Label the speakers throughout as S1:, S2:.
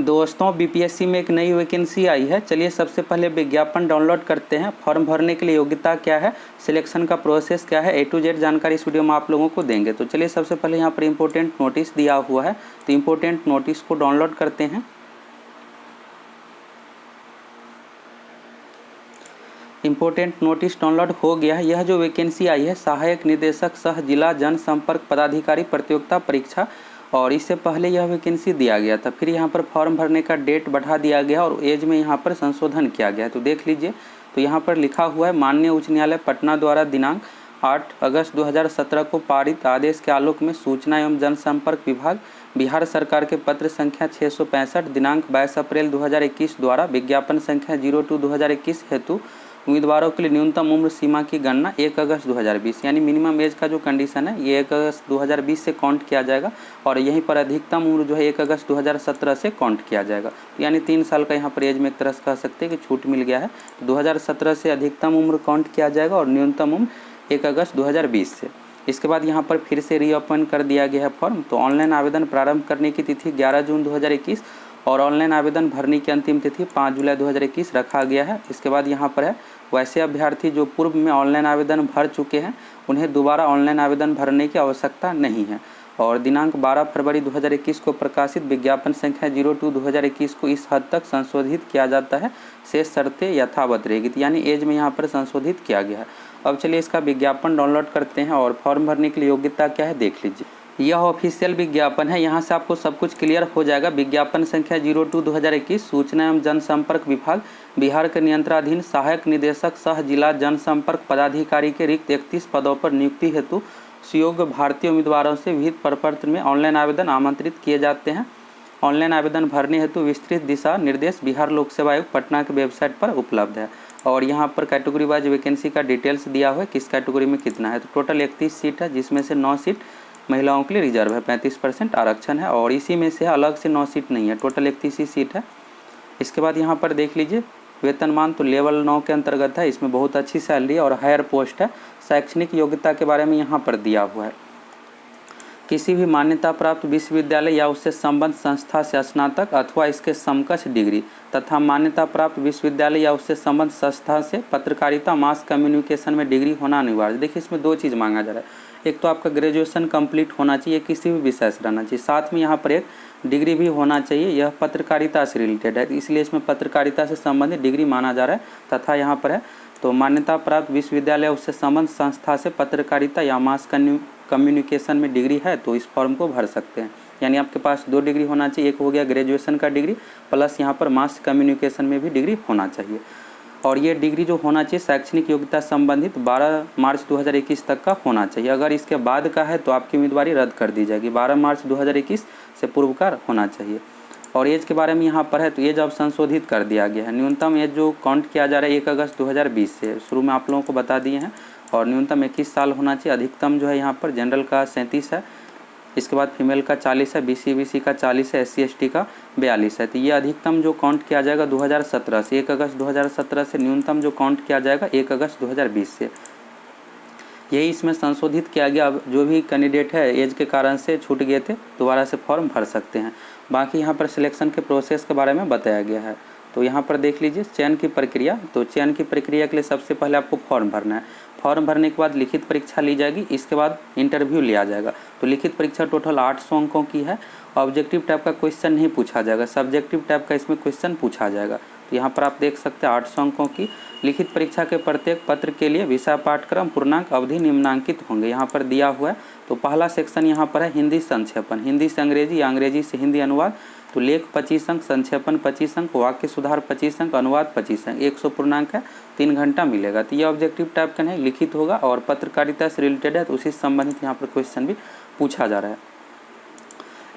S1: दोस्तों बीपीएससी में एक नई वैकेंसी आई है। चलिए सबसे पहले विज्ञापन डाउनलोड करते हैं। फॉर्म भरने के लिए योग्यता क्या है, सिलेक्शन का प्रोसेस क्या है, A to Z जानकारी इस वीडियो में आप लोगों को देंगे। तो चलिए सबसे पहले यहाँ पर इम्पोर्टेंट नोटिस दिया हुआ है, तो इम्पोर्टेंट नोटिस को डाउनलोड करते हैं। इम्पोर्टेंट नोटिस डाउनलोड हो गया है। यह जो वैकेंसी आई है सहायक निदेशक सह जिला जनसंपर्क पदाधिकारी प्रतियोगिता परीक्षा, और इससे पहले यह वैकेंसी दिया गया था। फिर यहाँ पर फॉर्म भरने का डेट बढ़ा दिया गया और एज में यहाँ पर संशोधन किया गया है। तो देख लीजिए, तो यहाँ पर लिखा हुआ है माननीय उच्च न्यायालय पटना द्वारा दिनांक 8 अगस्त 2017 को पारित आदेश के आलोक में सूचना एवं जनसंपर्क विभाग बिहार सरकार के पत्र संख्या 665 दिनांक 22 अप्रैल 2021 द्वारा विज्ञापन संख्या 02/2021 हेतु उम्मीदवारों के लिए न्यूनतम उम्र सीमा की गणना 1 अगस्त 2020 यानी मिनिमम एज का जो कंडीशन है ये 1 अगस्त 2020 से काउंट किया जाएगा, और यहीं पर अधिकतम उम्र जो है 1 अगस्त 2017 से काउंट किया जाएगा। यानी 3 साल का यहाँ पर एज में एक तरह से कह सकते हैं कि छूट मिल गया है। 2017 से अधिकतम उम्र काउंट किया जाएगा और न्यूनतम उम्र 1 अगस्त 2020 से। इसके बाद यहाँ पर फिर से रीओपन कर दिया गया है फॉर्म। तो ऑनलाइन आवेदन प्रारंभ करने की तिथि 11 जून 2021 और ऑनलाइन आवेदन भरने की अंतिम तिथि 5 जुलाई 2021 रखा गया है। इसके बाद यहाँ पर है वैसे अभ्यर्थी जो पूर्व में ऑनलाइन आवेदन भर चुके हैं उन्हें दोबारा ऑनलाइन आवेदन भरने की आवश्यकता नहीं है, और दिनांक 12 फरवरी 2021 को प्रकाशित विज्ञापन संख्या 02/2021 को इस हद तक संशोधित किया जाता है, शेष शर्तें यथावत रहेगी। यानी एज में यहाँ पर संशोधित किया गया है। अब चलिए इसका विज्ञापन डाउनलोड करते हैं और फॉर्म भरने के लिए योग्यता क्या है देख लीजिए। यह ऑफिशियल विज्ञापन है, यहाँ से आपको सब कुछ क्लियर हो जाएगा। विज्ञापन संख्या 02/2021 सूचना एवं जनसंपर्क विभाग बिहार के नियंत्रणाधीन सहायक निदेशक सह जिला जनसंपर्क पदाधिकारी के रिक्त 31 पदों पर नियुक्ति हेतु सुयोग्य भारतीय उम्मीदवारों से विहित प्रपत्र में ऑनलाइन आवेदन आमंत्रित किए जाते हैं। ऑनलाइन आवेदन भरने हेतु विस्तृत दिशा निर्देश बिहार लोक सेवा आयोग पटना के वेबसाइट पर उपलब्ध है, और यहाँ पर कैटेगरी वाइज वैकेंसी का डिटेल्स दिया हुआ है, किस कैटेगरी में कितना है। तो टोटल 31 सीट है, जिसमें से 9 सीट महिलाओं के लिए रिजर्व है, 35% आरक्षण है, और इसी में से अलग से 9 सीट नहीं है, टोटल 31 ही सीट है। इसके बाद यहाँ पर देख लीजिए वेतनमान तो लेवल 9 के अंतर्गत है, इसमें बहुत अच्छी सैलरी और हायर पोस्ट है। शैक्षणिक योग्यता के बारे में यहाँ पर दिया हुआ है, किसी भी मान्यता प्राप्त विश्वविद्यालय या उससे संबद्ध संस्था से स्नातक अथवा इसके समकक्ष डिग्री तथा मान्यता प्राप्त विश्वविद्यालय या उससे संबद्ध संस्था से पत्रकारिता मास कम्युनिकेशन में डिग्री होना अनिवार्य। देखिए इसमें 2 चीज़ मांगा जा रहा है, एक तो आपका ग्रेजुएशन कंप्लीट होना चाहिए, किसी भी विषय से रहना चाहिए, साथ में यहाँ पर एक डिग्री भी होना चाहिए। यह पत्रकारिता से रिलेटेड है, इसलिए इसमें पत्रकारिता से संबंधित डिग्री माना जा रहा है। तथा यहाँ पर है तो मान्यता प्राप्त विश्वविद्यालय उससे संबद्ध संस्था से पत्रकारिता या मास कम्युनिकेशन में डिग्री है तो इस फॉर्म को भर सकते हैं। यानी आपके पास 2 डिग्री होना चाहिए, एक हो गया ग्रेजुएशन का डिग्री प्लस यहाँ पर मास कम्युनिकेशन में भी डिग्री होना चाहिए, और ये डिग्री जो होना चाहिए शैक्षणिक योग्यता संबंधित 12 मार्च 2021 तक का होना चाहिए। अगर इसके बाद का है तो आपकी उम्मीदवारी रद्द कर दी जाएगी। 12 मार्च 2021 से पूर्व का होना चाहिए। और एज के बारे में यहाँ पर है तो एज अब संशोधित कर दिया गया है। न्यूनतम एज जो काउंट किया जा रहा है 1 अगस्त 2020 से, शुरू में आप लोगों को बता दिए हैं, और न्यूनतम 21 साल होना चाहिए। अधिकतम जो है यहाँ पर जनरल का 37 है, इसके बाद फीमेल का 40 है, BC का 40 है, SC ST का 42 है। तो ये अधिकतम जो काउंट किया जाएगा 2017 से, 1 अगस्त 2017 से न्यूनतम जो काउंट किया जाएगा 1 अगस्त 2020 से, यही इसमें संशोधित किया गया। अब जो भी कैंडिडेट है एज के कारण से छूट गए थे दोबारा से फॉर्म भर सकते हैं। बाकी यहाँ पर सिलेक्शन के प्रोसेस के बारे में बताया गया है। तो यहाँ पर देख लीजिए चयन की प्रक्रिया। तो चयन की प्रक्रिया के लिए सबसे पहले आपको फॉर्म भरना है। फॉर्म भरने के बाद लिखित परीक्षा ली जाएगी, इसके बाद इंटरव्यू लिया जाएगा। तो लिखित परीक्षा टोटल 800 अंकों की है। ऑब्जेक्टिव टाइप का क्वेश्चन नहीं पूछा जाएगा, सब्जेक्टिव टाइप का इसमें क्वेश्चन पूछा जाएगा। तो यहाँ पर आप देख सकते हैं 800 अंकों की लिखित परीक्षा के प्रत्येक पत्र के लिए विषय पाठ्यक्रम पूर्णांक अवधि निम्नांकित होंगे, यहाँ पर दिया हुआ है। तो पहला सेक्शन यहाँ पर है हिंदी संक्षेपण, हिंदी से अंग्रेजी या अंग्रेजी से हिंदी अनुवाद। तो लेख 25 अंक, संक्षेपण 25 अंक, वाक्य सुधार 25 अंक, अनुवाद 25 अंक, 100 पूर्णांक है, 3 घंटा मिलेगा। तो ये ऑब्जेक्टिव टाइप का नहीं लिखित होगा, और पत्रकारिता से रिलेटेड है तो उसी से संबंधित यहाँ पर क्वेश्चन भी पूछा जा रहा है।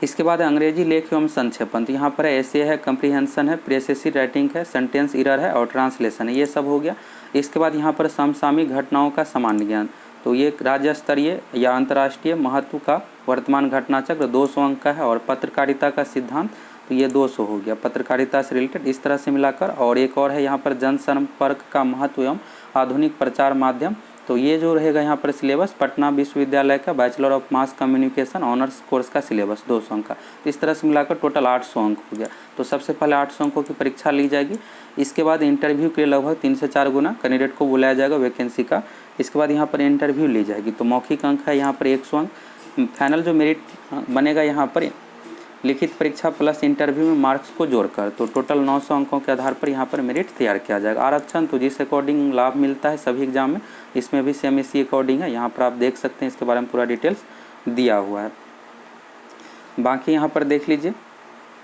S1: इसके बाद अंग्रेजी लेख एवं संक्षेपण। तो यहाँ पर ऐसे है, कंप्रीहेंशन है, प्रेसेसी राइटिंग है, सेंटेंस एरर है और ट्रांसलेशन है, ये सब हो गया। इसके बाद यहाँ पर समसामयिक घटनाओं का सामान्य ज्ञान। तो ये राज्य स्तरीय या अंतर्राष्ट्रीय महत्व का वर्तमान घटना चक्र 200 अंक का है, और पत्रकारिता का सिद्धांत तो ये 200 हो गया पत्रकारिता से रिलेटेड, इस तरह से मिलाकर। और एक और है यहाँ पर जनसंपर्क का महत्व एवं आधुनिक प्रचार माध्यम, तो ये जो रहेगा यहाँ पर सिलेबस पटना विश्वविद्यालय का bachelor of mass communication honours course का सिलेबस 200 अंक का। तो इस तरह से मिलाकर टोटल 800 अंक हो गया। तो सबसे पहले 800 अंकों की परीक्षा ली जाएगी। इसके बाद इंटरव्यू के लिए लगभग 3 से 4 गुना कैंडिडेट को बुलाया जाएगा वैकेंसी का। इसके बाद यहाँ पर इंटरव्यू ली जाएगी। तो मौखिक अंक है यहाँ पर 100 अंक। फाइनल जो मेरिट बनेगा यहाँ पर लिखित परीक्षा प्लस इंटरव्यू में मार्क्स को जोड़कर, तो टोटल 900 अंकों के आधार पर यहाँ पर मेरिट तैयार किया जाएगा। आरक्षण तो जिस अकॉर्डिंग लाभ मिलता है सभी एग्जाम में, इसमें भी सेम इसी अकॉर्डिंग है। यहाँ पर आप देख सकते हैं, इसके बारे में पूरा डिटेल्स दिया हुआ है। बाकी यहाँ पर देख लीजिए,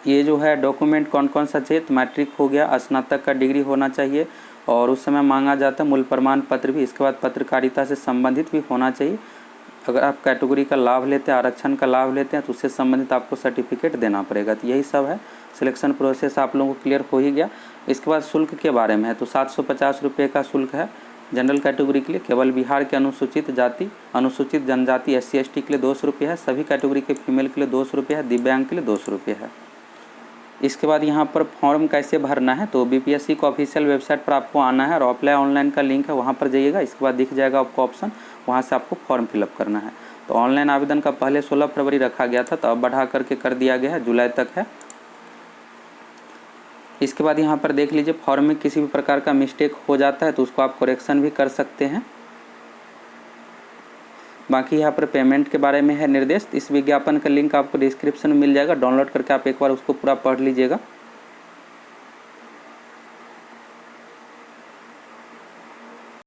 S1: ये जो है डॉक्यूमेंट कौन कौन सा चाहिए। तो मैट्रिक हो गया, स्नातक का डिग्री होना चाहिए और उस समय मांगा जाता है मूल प्रमाण पत्र भी। इसके बाद पत्रकारिता से संबंधित भी होना चाहिए। अगर आप कैटेगरी का लाभ लेते हैं, आरक्षण का लाभ लेते हैं, तो उससे संबंधित आपको सर्टिफिकेट देना पड़ेगा। तो यही सब है। सिलेक्शन प्रोसेस आप लोगों को क्लियर हो ही गया। इसके बाद शुल्क के बारे में है, तो 750 रुपये का शुल्क है जनरल कैटेगरी के लिए। केवल बिहार के अनुसूचित जाति, अनुसूचित जनजाति, SC ST के लिए 200 रुपये है। सभी कैटेगरी के फीमेल के लिए 200 रुपये है। दिव्यांग के लिए 200 रुपये है। इसके बाद यहाँ पर फॉर्म कैसे भरना है, तो BPSC का ऑफिशियल वेबसाइट पर आपको आना है और अप्लाई ऑनलाइन का लिंक है, वहाँ पर जाइएगा। इसके बाद दिख जाएगा आपको ऑप्शन, वहाँ से आपको फॉर्म फिलअप करना है। तो ऑनलाइन आवेदन का पहले 16 फरवरी रखा गया था, तो अब बढ़ा करके कर दिया गया है, जुलाई तक है। इसके बाद यहाँ पर देख लीजिए, फॉर्म में किसी भी प्रकार का मिस्टेक हो जाता है तो उसको आप करेक्शन भी कर सकते हैं। बाकी यहाँ पर पेमेंट के बारे में है निर्देश। इस विज्ञापन का लिंक आपको डिस्क्रिप्शन में मिल जाएगा, डाउनलोड करके आप एक बार उसको पूरा पढ़ लीजिएगा।